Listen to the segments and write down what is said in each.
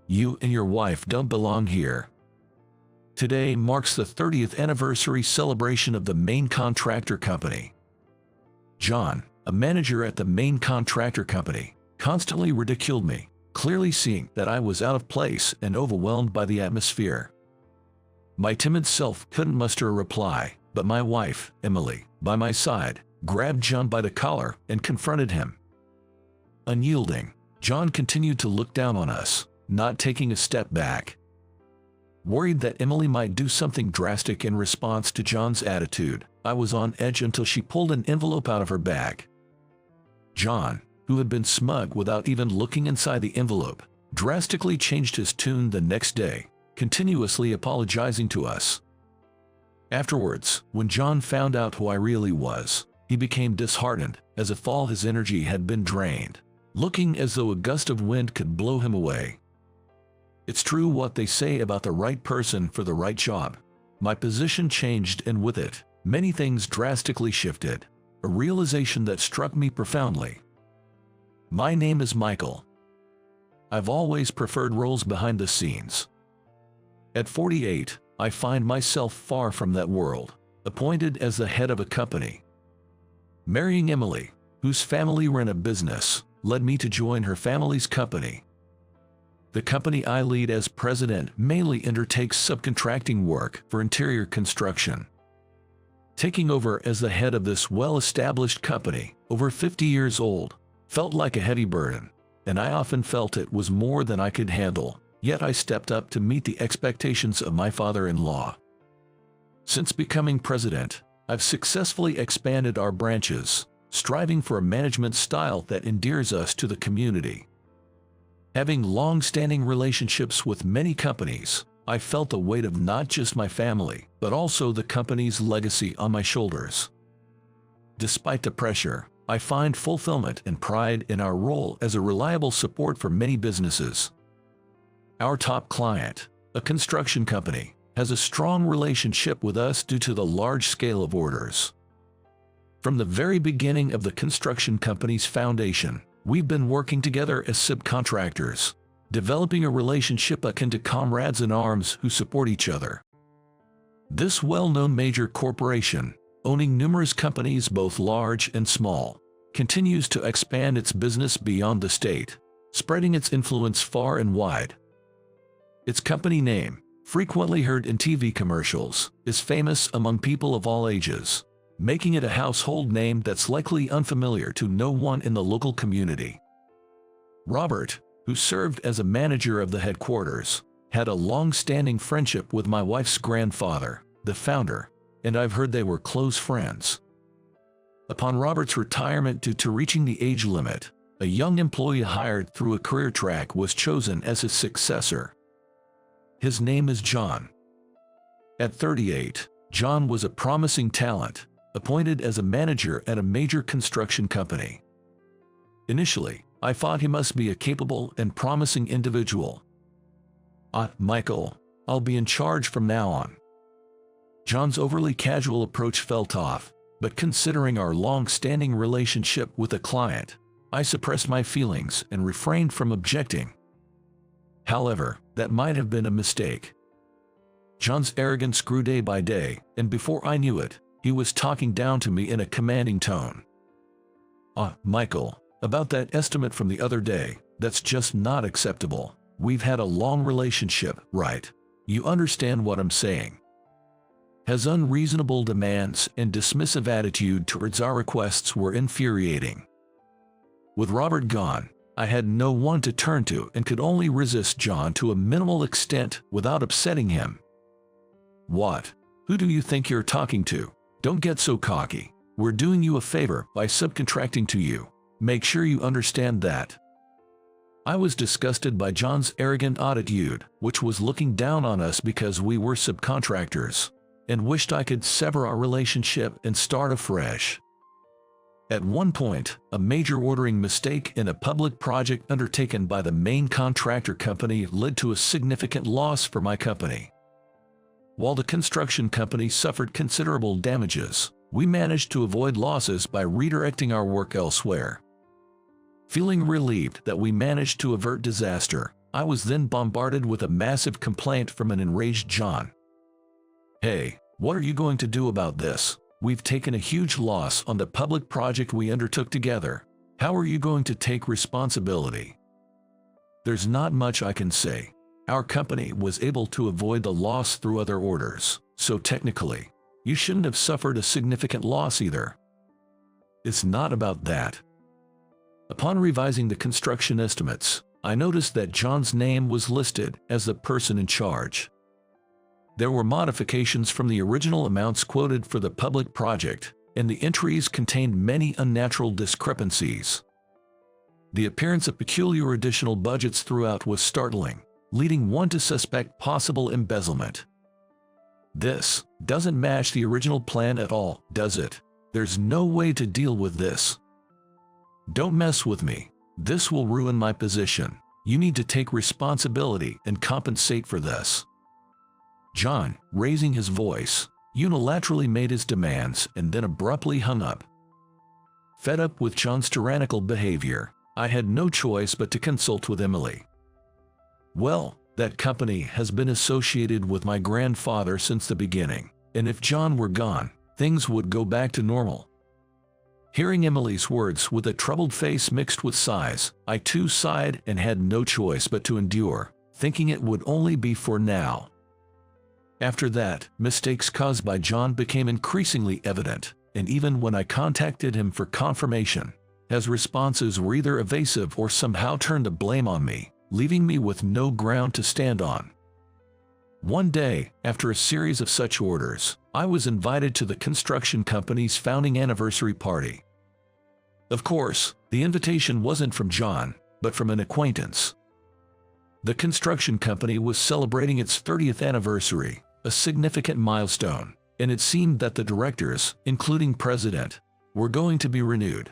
You and your wife don't belong here. Today marks the 30th anniversary celebration of the main contractor company. John, a manager at the main contractor company, constantly ridiculed me, clearly seeing that I was out of place and overwhelmed by the atmosphere. My timid self couldn't muster a reply, but my wife, Emily, by my side, grabbed John by the collar and confronted him. Unyielding, John continued to look down on us, not taking a step back. Worried that Emily might do something drastic in response to John's attitude, I was on edge until she pulled an envelope out of her bag. John, who had been smug without even looking inside the envelope, drastically changed his tune the next day, continuously apologizing to us. Afterwards, when John found out who I really was, he became disheartened, as if all his energy had been drained, looking as though a gust of wind could blow him away. It's true what they say about the right person for the right job. My position changed, and with it, many things drastically shifted, a realization that struck me profoundly. My name is Michael. I've always preferred roles behind the scenes. At 48, I find myself far from that world, appointed as the head of a company. Marrying Emily, whose family ran a business, led me to join her family's company. The company I lead as president mainly undertakes subcontracting work for interior construction. Taking over as the head of this well-established company, over 50 years old, felt like a heavy burden, and I often felt it was more than I could handle, yet I stepped up to meet the expectations of my father-in-law. Since becoming president, I've successfully expanded our branches, striving for a management style that endears us to the community. Having long-standing relationships with many companies, I felt the weight of not just my family, but also the company's legacy on my shoulders. Despite the pressure, I find fulfillment and pride in our role as a reliable support for many businesses. Our top client, a construction company, has a strong relationship with us due to the large scale of orders. From the very beginning of the construction company's foundation, we've been working together as subcontractors, developing a relationship akin to comrades in arms who support each other. This well-known major corporation, owning numerous companies both large and small, continues to expand its business beyond the state, spreading its influence far and wide. Its company name, frequently heard in TV commercials, is famous among people of all ages, making it a household name that's likely unfamiliar to no one in the local community. Robert, who served as a manager of the headquarters, had a long-standing friendship with my wife's grandfather, the founder, and I've heard they were close friends. Upon Robert's retirement due to reaching the age limit, a young employee hired through a career track was chosen as his successor. His name is John. At 38, John was a promising talent, appointed as a manager at a major construction company. Initially, I thought he must be a capable and promising individual. Michael, I'll be in charge from now on. John's overly casual approach felt off, but considering our long-standing relationship with the client, I suppressed my feelings and refrained from objecting. However, that might have been a mistake. John's arrogance grew day by day, and before I knew it, he was talking down to me in a commanding tone. Michael, about that estimate from the other day, that's just not acceptable. We've had a long relationship, right? You understand what I'm saying? His unreasonable demands and dismissive attitude towards our requests were infuriating. With Robert gone, I had no one to turn to and could only resist John to a minimal extent without upsetting him. What? Who do you think you're talking to? Don't get so cocky. We're doing you a favor by subcontracting to you. Make sure you understand that. I was disgusted by John's arrogant attitude, which was looking down on us because we were subcontractors, and wished I could sever our relationship and start afresh. At one point, a major ordering mistake in a public project undertaken by the main contractor company led to a significant loss for my company. While the construction company suffered considerable damages, we managed to avoid losses by redirecting our work elsewhere. Feeling relieved that we managed to avert disaster, I was then bombarded with a massive complaint from an enraged John. "Hey, what are you going to do about this? We've taken a huge loss on the public project we undertook together. How are you going to take responsibility?" There's not much I can say. Our company was able to avoid the loss through other orders, so technically, you shouldn't have suffered a significant loss either. It's not about that. Upon revising the construction estimates, I noticed that John's name was listed as the person in charge. There were modifications from the original amounts quoted for the public project, and the entries contained many unnatural discrepancies. The appearance of peculiar additional budgets throughout was startling, leading one to suspect possible embezzlement. This doesn't match the original plan at all, does it? There's no way to deal with this. Don't mess with me. This will ruin my position. You need to take responsibility and compensate for this. John, raising his voice, unilaterally made his demands and then abruptly hung up. Fed up with John's tyrannical behavior, I had no choice but to consult with Emily. Well, that company has been associated with my grandfather since the beginning, and if John were gone, things would go back to normal. Hearing Emily's words with a troubled face mixed with sighs, I too sighed and had no choice but to endure, thinking it would only be for now. After that, mistakes caused by John became increasingly evident, and even when I contacted him for confirmation, his responses were either evasive or somehow turned the blame on me, leaving me with no ground to stand on. One day, after a series of such orders, I was invited to the construction company's founding anniversary party. Of course, the invitation wasn't from John, but from an acquaintance. The construction company was celebrating its 30th anniversary, a significant milestone, and it seemed that the directors, including President, were going to be renewed.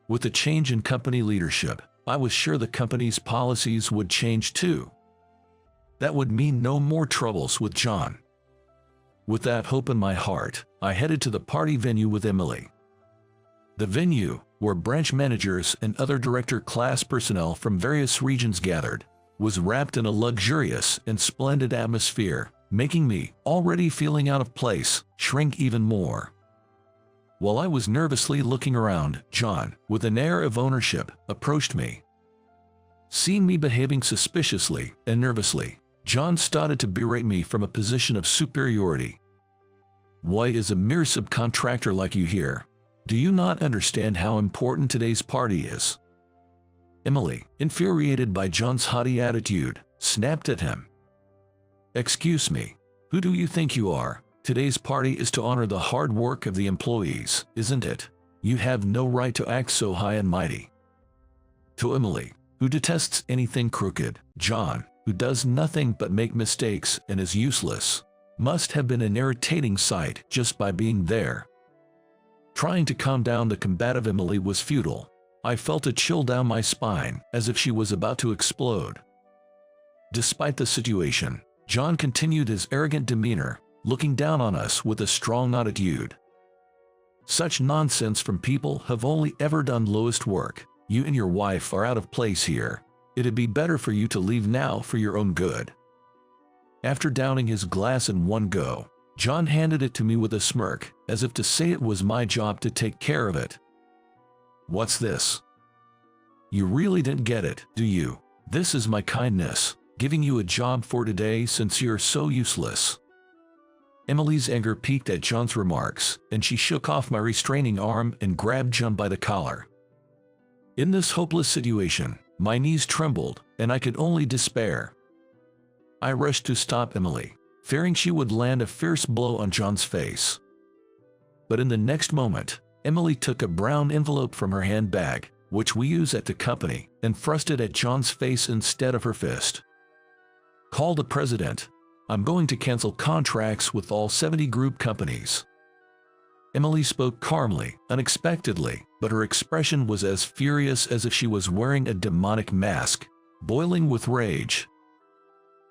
With the change in company leadership, I was sure the company's policies would change too. That would mean no more troubles with John. With that hope in my heart, I headed to the party venue with Emily. The venue, where branch managers and other director class personnel from various regions gathered, was wrapped in a luxurious and splendid atmosphere, making me, already feeling out of place, shrink even more. While I was nervously looking around, John, with an air of ownership, approached me. Seeing me behaving suspiciously and nervously, John started to berate me from a position of superiority. "Why is a mere subcontractor like you here? Do you not understand how important today's party is?" Emily, infuriated by John's haughty attitude, snapped at him. "Excuse me, who do you think you are? Today's party is to honor the hard work of the employees, isn't it? You have no right to act so high and mighty." To Emily, who detests anything crooked, John, who does nothing but make mistakes and is useless, must have been an irritating sight just by being there. Trying to calm down the combative Emily was futile. I felt a chill down my spine, as if she was about to explode. Despite the situation, John continued his arrogant demeanor, looking down on us with a strong attitude. "Such nonsense from people who've only ever done lowest work. You and your wife are out of place here. It'd be better for you to leave now for your own good." After downing his glass in one go, John handed it to me with a smirk, as if to say it was my job to take care of it. "What's this? You really didn't get it, do you? This is my kindness, giving you a job for today since you're so useless." Emily's anger peaked at John's remarks, and she shook off my restraining arm and grabbed John by the collar. In this hopeless situation, my knees trembled, and I could only despair. I rushed to stop Emily, fearing she would land a fierce blow on John's face. But in the next moment, Emily took a brown envelope from her handbag, which we use at the company, and thrust it at John's face instead of her fist. "Call the president. I'm going to cancel contracts with all 70 group companies." Emily spoke calmly, unexpectedly, but her expression was as furious as if she was wearing a demonic mask, boiling with rage.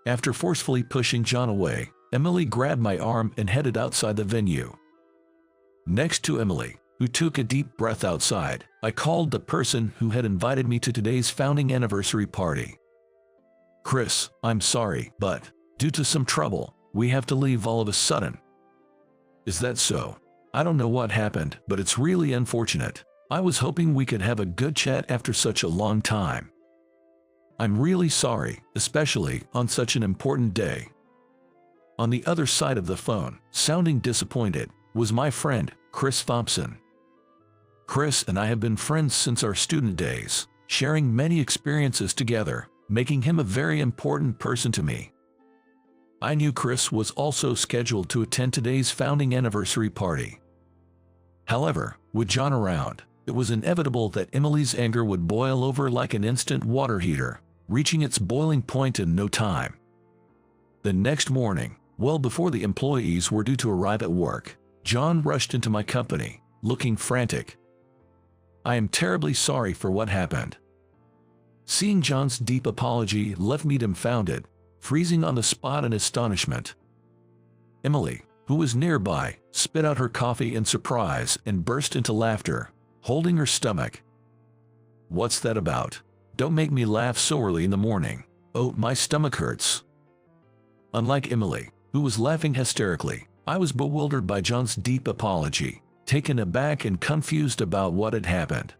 After forcefully pushing John away, Emily grabbed my arm and headed outside the venue. Next to Emily, who took a deep breath outside, I called the person who had invited me to today's founding anniversary party. Chris, I'm sorry, but due to some trouble, we have to leave all of a sudden. Is that so? I don't know what happened, but it's really unfortunate. I was hoping we could have a good chat after such a long time. I'm really sorry, especially on such an important day. On the other side of the phone, sounding disappointed, was my friend, Chris Thompson. Chris and I have been friends since our student days, sharing many experiences together, making him a very important person to me. I knew Chris was also scheduled to attend today's founding anniversary party. However, with John around, it was inevitable that Emily's anger would boil over like an instant water heater, reaching its boiling point in no time. The next morning, well before the employees were due to arrive at work, John rushed into my company, looking frantic. I am terribly sorry for what happened. Seeing John's deep apology left me dumbfounded, freezing on the spot in astonishment. Emily, who was nearby, spit out her coffee in surprise and burst into laughter, holding her stomach. What's that about? Don't make me laugh so early in the morning. Oh, my stomach hurts. Unlike Emily, who was laughing hysterically, I was bewildered by John's deep apology, taken aback and confused about what had happened.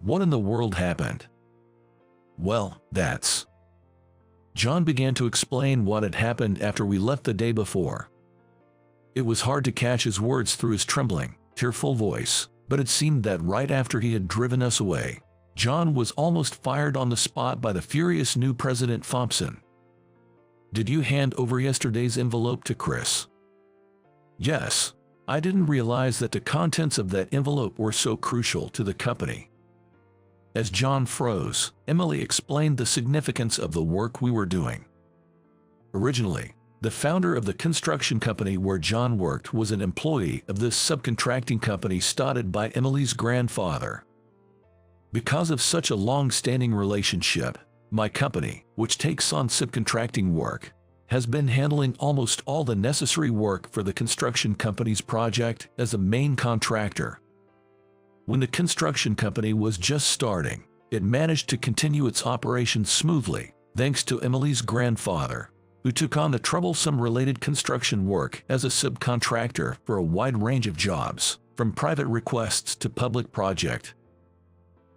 What in the world happened? Well, that's... John began to explain what had happened after we left the day before. It was hard to catch his words through his trembling, tearful voice, but it seemed that right after he had driven us away, John was almost fired on the spot by the furious new President Thompson. Did you hand over yesterday's envelope to Chris? Yes. I didn't realize that the contents of that envelope were so crucial to the company. As John froze, Emily explained the significance of the work we were doing. Originally, the founder of the construction company where John worked was an employee of this subcontracting company started by Emily's grandfather. Because of such a long-standing relationship, my company, which takes on subcontracting work, has been handling almost all the necessary work for the construction company's project as a main contractor. When the construction company was just starting, it managed to continue its operations smoothly, thanks to Emily's grandfather, who took on the troublesome related construction work as a subcontractor for a wide range of jobs, from private requests to public project.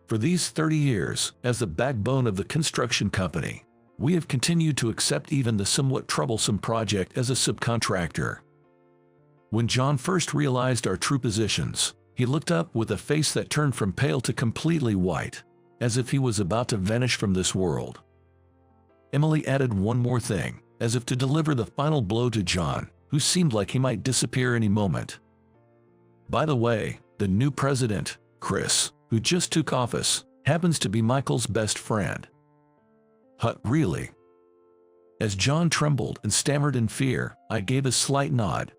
For these 30 years, as the backbone of the construction company, we have continued to accept even the somewhat troublesome project as a subcontractor. When John first realized our true positions, he looked up with a face that turned from pale to completely white, as if he was about to vanish from this world. Emily added one more thing, as if to deliver the final blow to John, who seemed like he might disappear any moment. By the way, the new president, Chris, who just took office, happens to be Michael's best friend. Hut, really? As John trembled and stammered in fear, I gave a slight nod.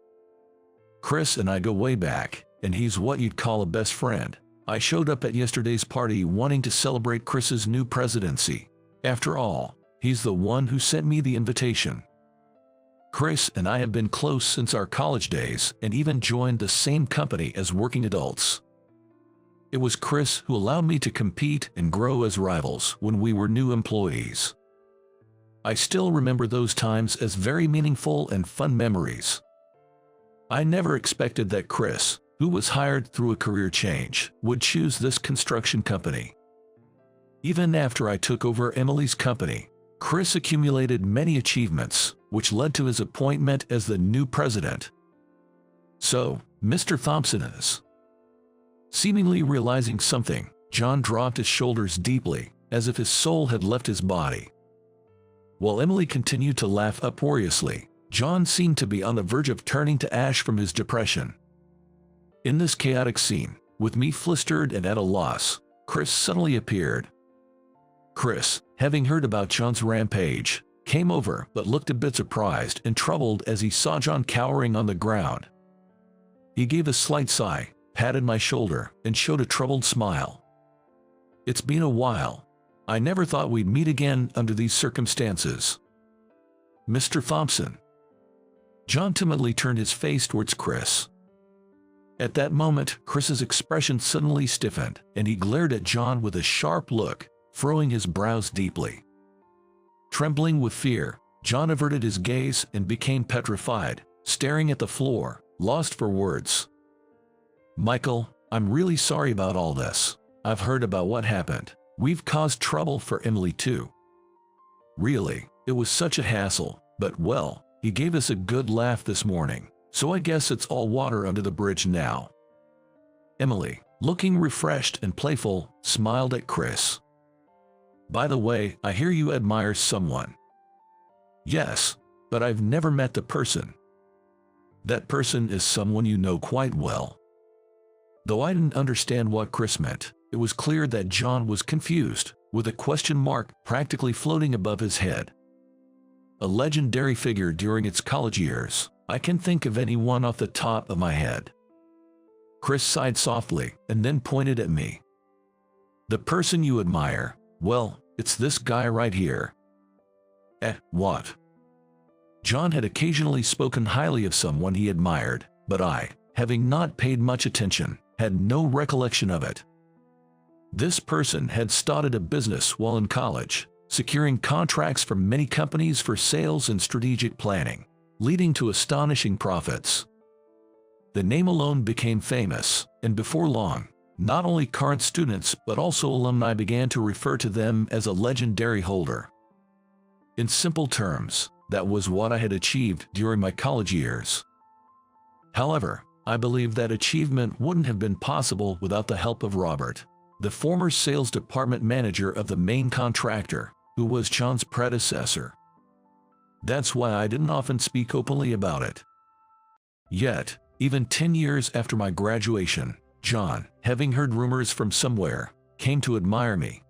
Chris and I go way back, and he's what you'd call a best friend. I showed up at yesterday's party wanting to celebrate Chris's new presidency. After all, he's the one who sent me the invitation. Chris and I have been close since our college days and even joined the same company as working adults. It was Chris who allowed me to compete and grow as rivals when we were new employees. I still remember those times as very meaningful and fun memories. I never expected that Chris, who was hired through a career change, would choose this construction company. Even after I took over Emily's company, Chris accumulated many achievements, which led to his appointment as the new president. So, Mr. Thompson is... Seemingly realizing something, John dropped his shoulders deeply, as if his soul had left his body. While Emily continued to laugh uproariously, John seemed to be on the verge of turning to ash from his depression. In this chaotic scene, with me flustered and at a loss, Chris suddenly appeared. Chris, having heard about John's rampage, came over but looked a bit surprised and troubled as he saw John cowering on the ground. He gave a slight sigh, patted my shoulder, and showed a troubled smile. It's been a while. I never thought we'd meet again under these circumstances. Mr. Thompson. John timidly turned his face towards Chris. At that moment, Chris's expression suddenly stiffened, and he glared at John with a sharp look, furrowing his brows deeply. Trembling with fear, John averted his gaze and became petrified, staring at the floor, lost for words. "Michael, I'm really sorry about all this. I've heard about what happened. We've caused trouble for Emily too. Really, it was such a hassle, but well, he gave us a good laugh this morning, so I guess it's all water under the bridge now." Emily, looking refreshed and playful, smiled at Chris. "By the way, I hear you admire someone." "Yes, but I've never met the person." "That person is someone you know quite well." Though I didn't understand what Chris meant, it was clear that John was confused, with a question mark practically floating above his head. "A legendary figure during its college years. I can think of anyone off the top of my head." Chris sighed softly and then pointed at me. "The person you admire, well, it's this guy right here." What? John had occasionally spoken highly of someone he admired, but I, having not paid much attention, had no recollection of it. This person had started a business while in college, securing contracts from many companies for sales and strategic planning, leading to astonishing profits. The name alone became famous, and before long, not only current students but also alumni began to refer to them as a legendary holder. In simple terms, that was what I had achieved during my college years. However, I believe that achievement wouldn't have been possible without the help of Robert, the former sales department manager of the main contractor, who was John's predecessor. That's why I didn't often speak openly about it. Yet, even 10 years after my graduation, John, having heard rumors from somewhere, came to admire me.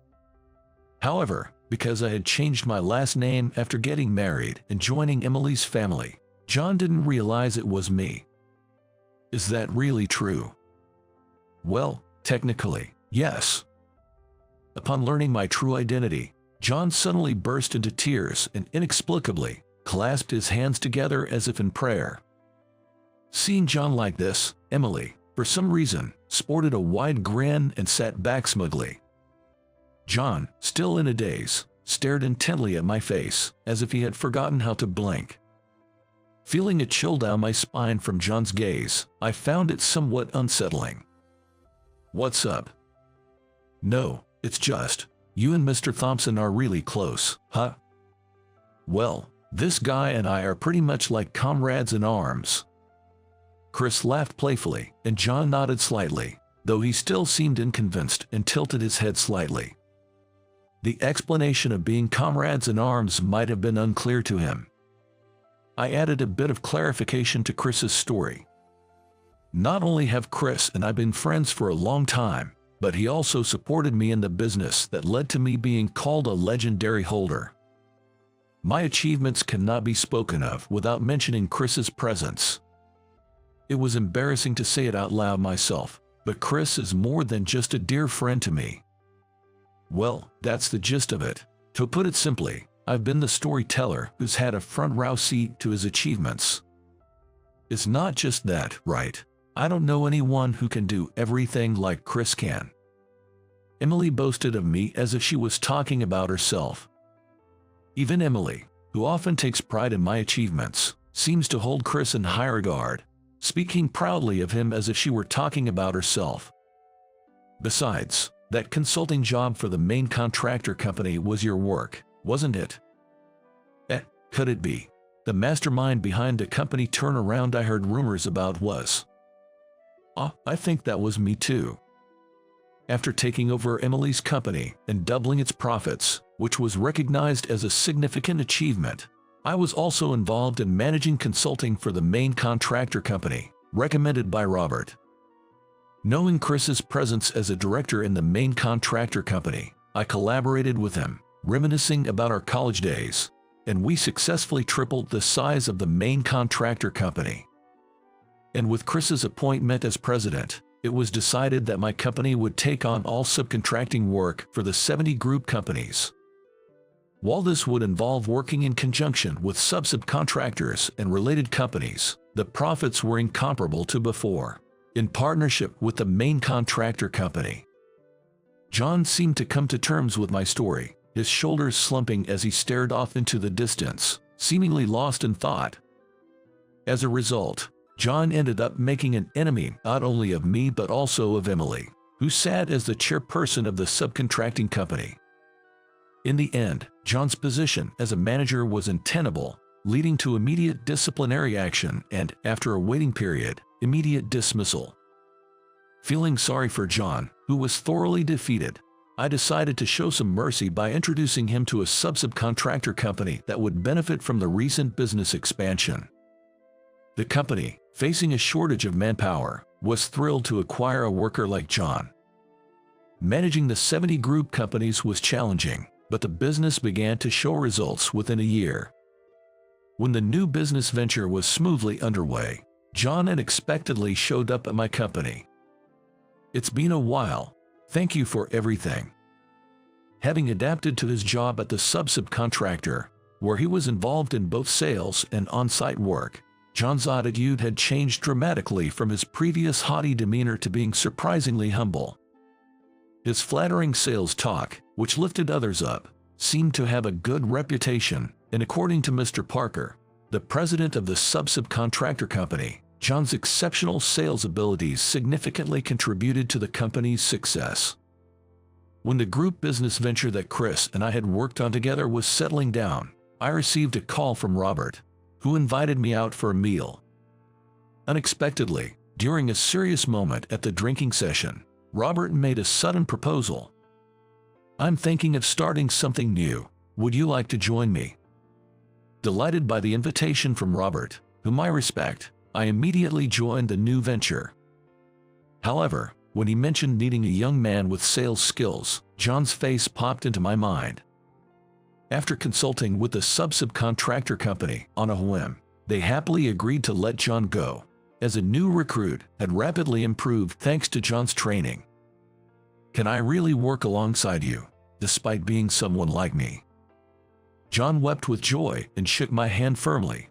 However, because I had changed my last name after getting married and joining Emily's family, John didn't realize it was me. Is that really true? Well, technically, yes. Upon learning my true identity, John suddenly burst into tears and inexplicably clasped his hands together as if in prayer. Seeing John like this, Emily, for some reason, sported a wide grin and sat back smugly. John, still in a daze, stared intently at my face, as if he had forgotten how to blink. Feeling a chill down my spine from John's gaze, I found it somewhat unsettling. "What's up?" "No, it's just, you and Mr. Thompson are really close, huh?" "Well, this guy and I are pretty much like comrades in arms." Chris laughed playfully, and John nodded slightly, though he still seemed unconvinced and tilted his head slightly. The explanation of being comrades in arms might have been unclear to him. I added a bit of clarification to Chris's story. Not only have Chris and I been friends for a long time, but he also supported me in the business that led to me being called a legendary holder. My achievements cannot be spoken of without mentioning Chris's presence. It was embarrassing to say it out loud myself, but Chris is more than just a dear friend to me. Well, that's the gist of it. To put it simply, I've been the storyteller who's had a front row seat to his achievements. It's not just that, right? I don't know anyone who can do everything like Chris can. Emily boasted of me as if she was talking about herself. Even Emily, who often takes pride in my achievements, seems to hold Chris in high regard, speaking proudly of him as if she were talking about herself. Besides, that consulting job for the main contractor company was your work, wasn't it? Could it be? The mastermind behind the company turnaround I heard rumors about was. I think that was me too. After taking over Emily's company and doubling its profits, which was recognized as a significant achievement, I was also involved in managing consulting for the main contractor company, recommended by Robert. Knowing Chris's presence as a director in the main contractor company, I collaborated with him, reminiscing about our college days, and we successfully tripled the size of the main contractor company. And with Chris's appointment as president, it was decided that my company would take on all subcontracting work for the 70 group companies. While this would involve working in conjunction with subcontractors and related companies, the profits were incomparable to before, in partnership with the main contractor company. John seemed to come to terms with my story, his shoulders slumping as he stared off into the distance, seemingly lost in thought. As a result, John ended up making an enemy not only of me but also of Emily, who sat as the chairperson of the subcontracting company. In the end, John's position as a manager was untenable, leading to immediate disciplinary action and, after a waiting period, immediate dismissal. Feeling sorry for John, who was thoroughly defeated, I decided to show some mercy by introducing him to a subcontractor company that would benefit from the recent business expansion. The company, facing a shortage of manpower, was thrilled to acquire a worker like John. Managing the 70 group companies was challenging, but the business began to show results within a year. When the new business venture was smoothly underway, John unexpectedly showed up at my company. "It's been a while. Thank you for everything." Having adapted to his job at the subcontractor, where he was involved in both sales and on-site work, John's attitude had changed dramatically from his previous haughty demeanor to being surprisingly humble. His flattering sales talk, which lifted others up, seemed to have a good reputation, and according to Mr. Parker, the president of the subcontractor company, John's exceptional sales abilities significantly contributed to the company's success. When the group business venture that Chris and I had worked on together was settling down, I received a call from Robert, who invited me out for a meal. Unexpectedly, during a serious moment at the drinking session, Robert made a sudden proposal. "I'm thinking of starting something new. Would you like to join me?" Delighted by the invitation from Robert, whom I respect, I immediately joined the new venture. However, when he mentioned needing a young man with sales skills, John's face popped into my mind. After consulting with the subcontractor company on a whim, they happily agreed to let John go, as a new recruit had rapidly improved thanks to John's training. "Can I really work alongside you, despite being someone like me?" John wept with joy and shook my hand firmly.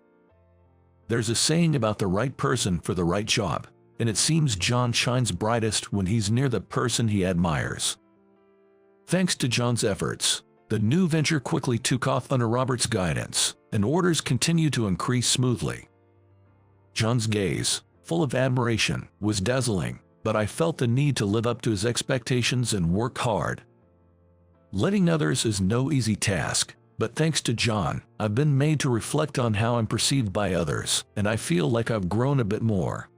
There's a saying about the right person for the right job, and it seems John shines brightest when he's near the person he admires. Thanks to John's efforts, the new venture quickly took off under Robert's guidance, and orders continued to increase smoothly. John's gaze, full of admiration, was dazzling, but I felt the need to live up to his expectations and work hard. Letting others is no easy task, but thanks to John, I've been made to reflect on how I'm perceived by others, and I feel like I've grown a bit more.